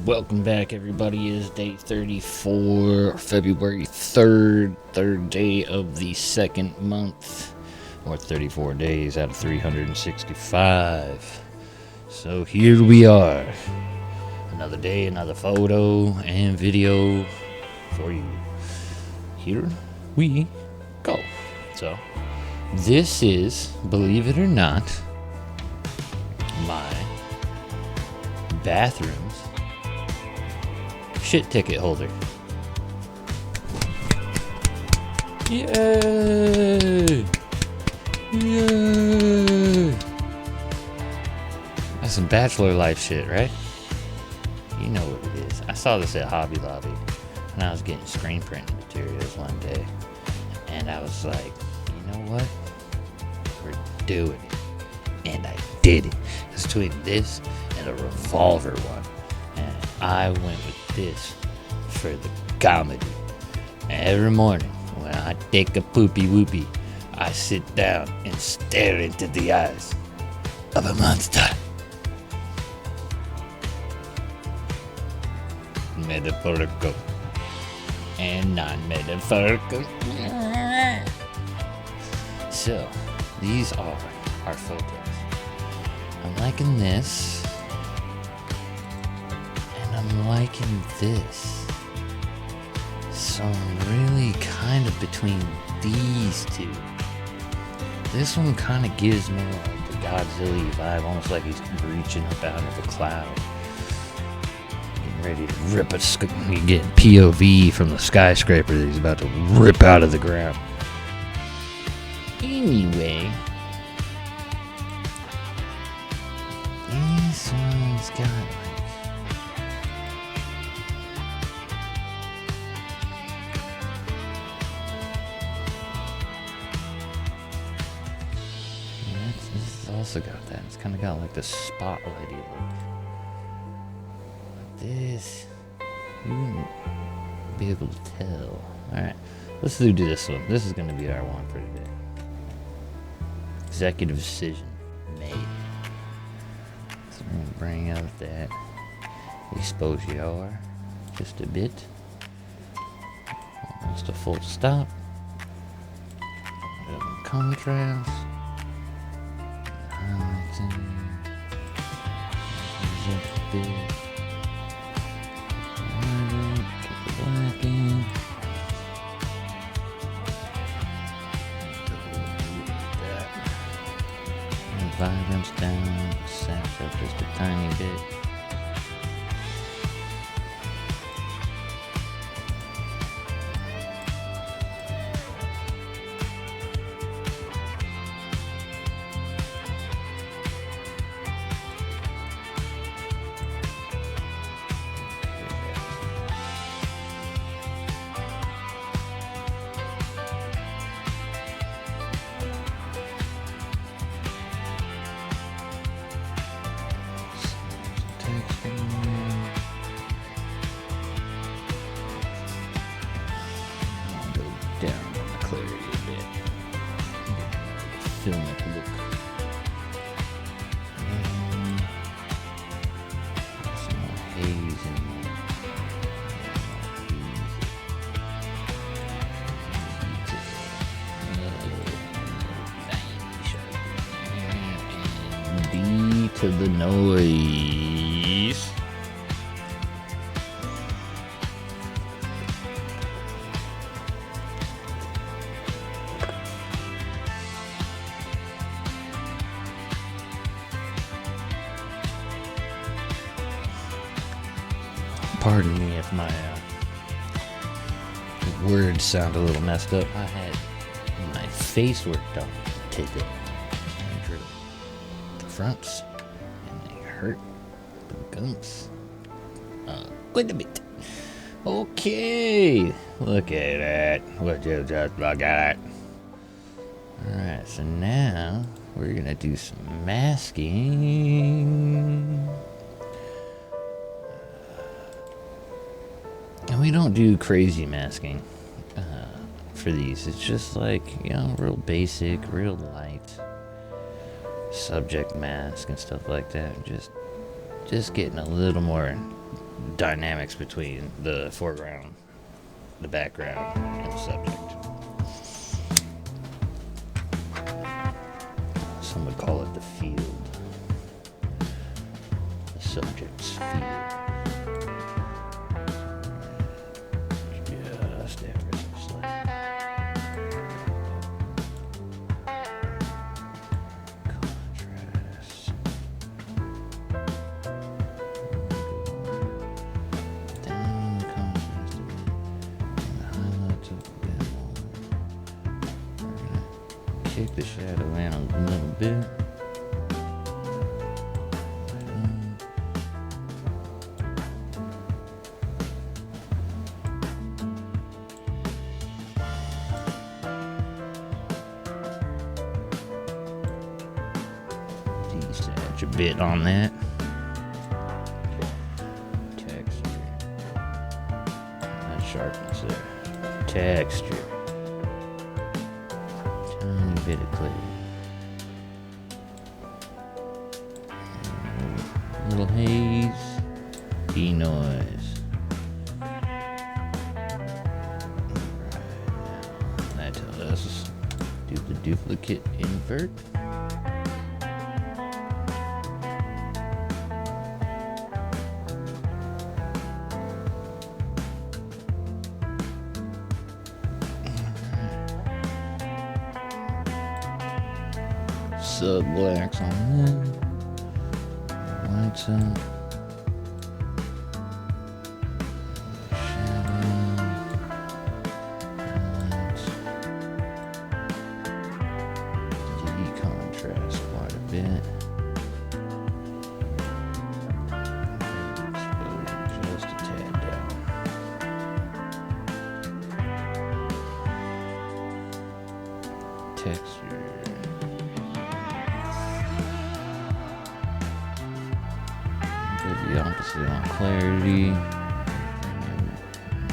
Welcome back, everybody. It is day 34, February 3rd, third day of the second month, or 34 days out of 365. So here we are. Another day, another photo and video for you. Here we go. So, this is, believe it or not, my bathroom's shit ticket holder. Yay! Yay! That's some bachelor life shit, right? You know what it is. I saw this at Hobby Lobby when I was getting screen printing materials one day, and I was like, you know what? We're doing it. And I did it. It's between this and a revolver one. And I went with this for the comedy. And every morning when I take a poopy whoopie, I sit down and stare into the eyes of a monster. Metaphorical and non-metaphorical. So, these are our photos. I'm liking this, and I'm liking this. So I'm really kind of between these two. This one kind of gives me like the Godzilla vibe, almost like he's reaching up out of a cloud, getting ready to rip a getting POV from the skyscraper that he's about to rip out of the ground. Anyway, this one's got this has also got that. It's kind of got like the spotlighty look. This, you wouldn't be able to tell. Alright, let's do this one. This is going to be our one for today. Executive decision made. So we're going to bring out that exposure just a bit. Almost a full stop. Contrast. Vibrance down, saps up just a tiny bit. Down on the clarity a bit. Filmic look. And some more haze in there. And D to the noise. Pardon me if my words sound a little messed up. I had my face worked on today. I drew the fronts, and they hurt the gums quite a bit. Okay, look at that. Would you just look at it? Alright, so now we're gonna do some masking. And we don't do crazy masking for these. It's just like, you know, real basic, real light subject mask and stuff like that. Just getting a little more dynamics between the foreground, the background, and the subject. Some would call it the field. The subject's field. Just ever so slightly. Contrast. Down the contrast a bit. And the highlights up a bit more. We're gonna kick the shadow in a little bit. Desatch a bit on that. Texture. That sharpness there. Texture. Tiny bit of clarity. Little haze. Denoise. That tells us do the duplicate invert. Sub-blacks on that. Lights up. Shadow. Lights. Decontrast quite a bit. Exposure just a tad down. Texture. The opposite on clarity.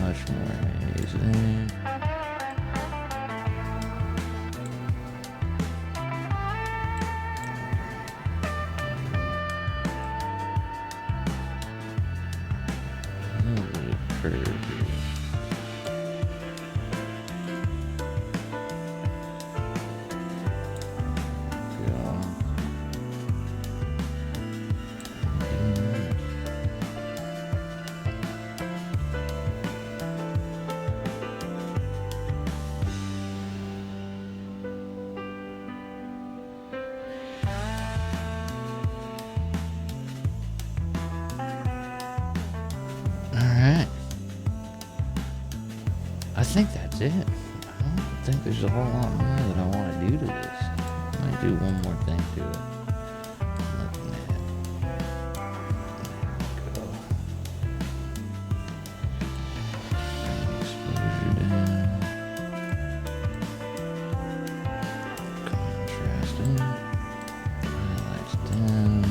Much more haze there. A little bit of curve here. Alright. I think that's it. I don't think there's a whole lot more that I want to do to this. I might do one more thing to it. I'm looking at it. There we go. Exposure down. Contrast in. Highlights down.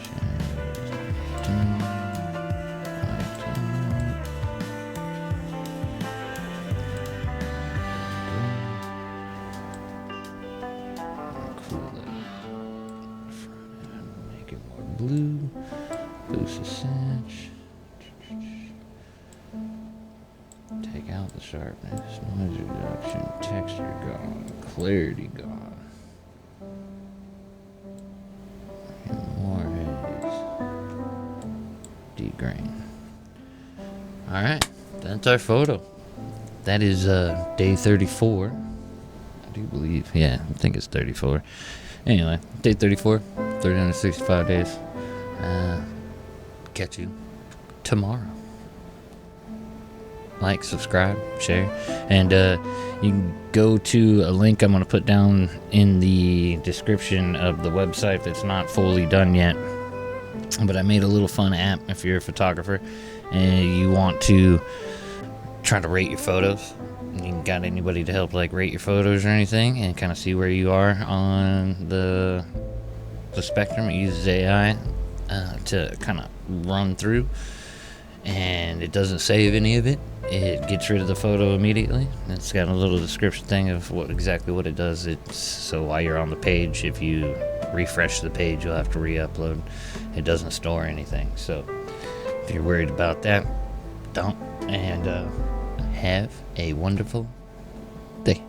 Shadows down. Blue, boost the cinch, take out the sharpness, noise reduction, texture gone, clarity gone, and more haze, degrain. Alright, that's our photo. That is day 34. I do believe, yeah, I think it's 34. Anyway, day 34, 365 days. Catch you tomorrow. Like, subscribe, share, and you can go to a link I'm going to put down in the description of the website if it's not fully done yet. But I made a little fun app if you're a photographer and you want to try to rate your photos. You got anybody to help like rate your photos or anything and kind of see where you are on the spectrum. It uses AI to kind of run through, and it doesn't save any of it. It gets rid of the photo immediately. It's got a little description thing of exactly what it does. It's so while you're on the page, if you refresh the page, you'll have to re-upload. It doesn't store anything. So If you're worried about that, don't. And have a wonderful day.